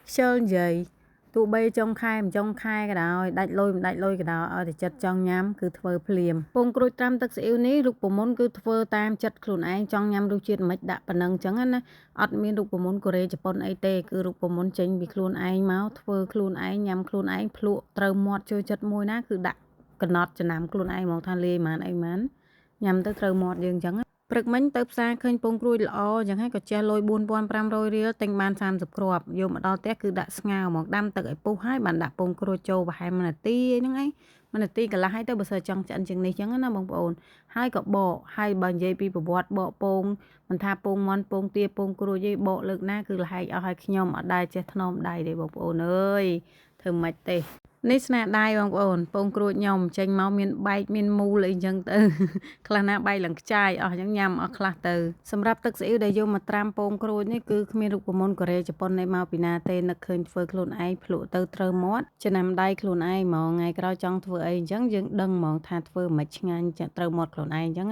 ខ្ជិលនិយាយទោះបីចុងខែមិនចុងខែក៏ដោយដាច់លុយមិនដាច់លុយក៏ដោយឲ្យតែចិត្តចង់ញ៉ាំគឺធ្វើភ្លាមពងក្រូចត្រាំទឹកស៊ីអ៊ីវនេះរូបមន្តគឺធ្វើតាមចិត្តខ្លួនឯងចង់ញ៉ាំរសជាតិមិនដាក់ប៉ុណ្ណឹងអញ្ចឹងណាអត់មានរូបមន្តកូរ៉េជប៉ុនអីទេគឺរូបមន្តចេញពីខ្លួនឯងមកធ្វើខ្លួនឯងញ៉ាំខ្លួនឯងភ្លក់ត្រូវមាត់ចូលចិត្តមួយណាគឺដាក់កំណត់ចំណាំខ្លួនឯងមកថាលាយប៉ុន្មានអីប៉ុន្មានញ៉ាំទៅត្រូវមាត់យើងអញ្ចឹងព្រឹកមិញទៅផ្សារឃើញពងក្រួយល្អអញ្ចឹងហើយក៏ចេះលុយ4500រៀលទិញបាន30គ្រាប់យកមកដល់ផ្ទះគឺដាក់ស្ងោរមកដាំទឹកឲ្យពុះហើយបានដាក់ពងក្រួយចូលប្រហែល1នាទីហ្នឹងឯង1នាទីកន្លះហើយទៅបើសិនចង់ឆ្អិនជាងនេះអញ្ចឹងណាបងប្អូនហើយក៏បកហើយបើនិយាយពីប្រវត្តិបកពងមិនថាពងមាន់ពងទាពងក្រួយទេបកលើកណាគឺលហែកអស់ឲ្យខ្ញុំអត់ដែលចេះថ្នមដៃទេបងប្អូនអើយធ្វើមិនទេនេះស្នាដៃបងប្អូនពងក្រួចខ្ញុំចេញមកមានបែកមានមូលអីចឹងទៅខ្លះណាបែកឡើងខ្ចាយអស់ចឹងញ៉ាំអស់ខ្លះទៅសម្រាប់ទឹកស៊ីអ៊ីវដែលយកមកត្រាំពងក្រួចនេះគឺគ្មានរូបមន្តកូរ៉េជប៉ុនឯមកពីណាទេនឹកឃើញធ្វើខ្លួនឯងភ្លក់ទៅត្រូវមាត់ចំណាំដៃខ្លួនឯងហ្មងថ្ងៃក្រោយចង់ធ្វើអីអញ្ចឹងយើងដឹងហ្មងថាធ្វើមិនឆ្ងាញ់ត្រូវមាត់ខ្លួនឯងអញ្ចឹង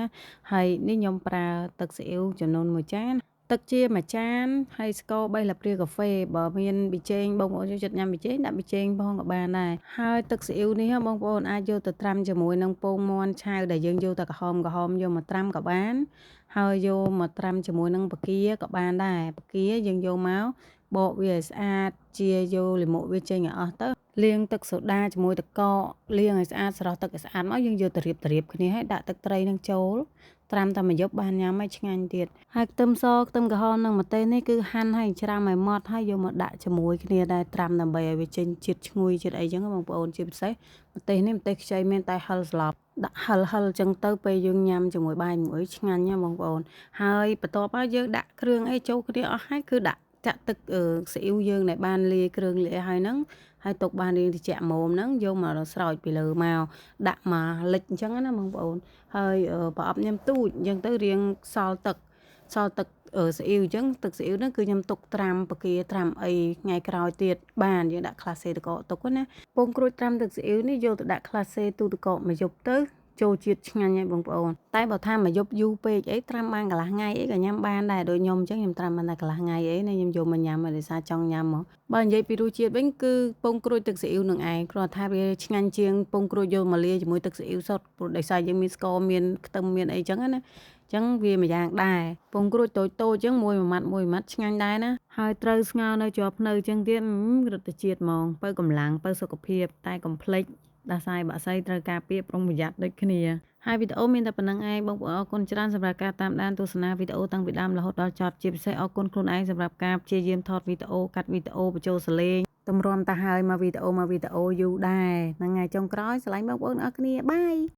ហើយនេះខ្ញុំប្រើទឹកស៊ីអ៊ីវចំនួន1ចានទឹកជាមួយចានហើយស្ករ3លាបព្រាកាហ្វេបើមានប៊ីចេងបងប្អូនចូលចិត្តញ៉ាំប៊ីចេងដាក់ប៊ីចេងផងក៏បានដែរហើយទឹកស៊ីអ៊ីវនេះបងប្អូនអាចយកទៅត្រាំជាមួយនឹងពងមាន់ឆៅដែលយើងយកតែក្រហមយកមកត្រាំក៏បានហើយយកមកត្រាំជាមួយនឹងបកាក៏បានដែរបកាយើងយកមកបកវាឲ្យស្អាតជាយកលាមកវាចេញឲ្យអស់ទៅលាងទឹកសូដាជាមួយទឹកកកលាងឲ្យស្អាតស្រោះទឹកឲ្យស្អាតមកយើងយកទៅរៀបគ្នាឲ្យដាក់ទឹកត្រីនឹងចូលត្រាំតែមួយយប់បានញ៉ាំឲ្យឆ្ងាញ់ទៀតហើយខ្ទឹមសខ្ទឹមក្រហមនិងម្ទេសនេះគឺហាន់ឲ្យច្រាំឲ្យម៉ត់ហើយយកមកដាក់ជាមួយគ្នាដែរត្រាំដើម្បីឲ្យវាចេញជាតិឈ្ងុយជាតិអីចឹងបងប្អូនជាពិសេសម្ទេសនេះម្ទេសខ្ចីមានតែហឹលស្លាប់ដាក់ហឹលចឹងទៅពេលយើងញ៉ាំជាមួយបាយមួយឆ្ងាញ់ណាបងប្អូនហើយបន្ទាប់មកយើងដាក់គ្រឿងអីចូលគ្នាអស់ហើយគឺដាក់ចាក់ទឹកស៊ីអ៊ីវយើងដែលបានលាយគ្រឿងលាយហើយហ្នឹងហើយទុកបានរៀងត្រជាក់ម៉ូមហ្នឹងយកមកស្រោចពីលើមកដាក់មកលិចអញ្ចឹងណាបងប្អូនហើយប្រអប់ញ៉ាំទូចអញ្ចឹងទៅរៀងសល់ទឹកស៊ីអ៊ីវអញ្ចឹងទឹកស៊ីអ៊ីវហ្នឹងគឺខ្ញុំទុកត្រាំបកាត្រាំអីថ្ងៃក្រោយទៀតបានយើងដាក់ក្លាសេតកទុកណាពងក្រូចត្រាំទឹកស៊ីអ៊ីវនេះយកទៅដាក់ក្លាសេទូទឹកកមួយយប់ទៅចូលជាតិឆ្ងាញ់ហើយបងប្អូនតែបើថាមកយប់យូរពេកអីត្រាំបានកន្លះថ្ងៃអីក៏ញ៉ាំបានដែរដូចខ្ញុំអញ្ចឹងខ្ញុំត្រាំបានតែកន្លះថ្ងៃអីណាខ្ញុំយកមកញ៉ាំដោយសារចង់ញ៉ាំមកបើនិយាយពីរសជាតិវិញគឺពងក្រូចទឹកស៊ីអ៊ីវនឹងឯងគ្រាន់តែថាវាឆ្ងាញ់ជាងពងក្រូចយកមកលាយជាមួយទឹកស៊ីអ៊ីវសុទ្ធព្រោះដោយសារយើងមានស្ករមានខ្ទឹមមានអីចឹងណាចឹងវាមួយយ៉ាងដែរពងក្រូចតូចចឹងមួយម៉ាត់ឆ្ងាញ់ដែរណាហើយត្រូវស្ងោរនៅជាប់ភ្នៅចឹងទៀតរសជាតិហ្មងបើកម្លាំងបើសុខភាពតែកុំភ្លេចដាសាយបាក់សៃត្រូវការពារប្រុងប្រយ័ត្នដូចគ្នាហើយវីដេអូមានតែប៉ុណ្្នឹងឯងបងប្អូនអរគុណច្រើនសម្រាប់ការតាមដានទស្សនាវីដេអូតាំងពីដើមរហូតដល់ចប់ជាពិសេសអរគុណខ្លួនឯងសម្រាប់ការព្យាយាមថតវីដេអូកាត់វីដេអូបញ្ចូលសលេងតម្រាំទៅហើយមកវីដេអូយូរដែរហ្នឹងហើយចុងក្រោយស្រឡាញ់បងប្អូនអរគ្នាបាយ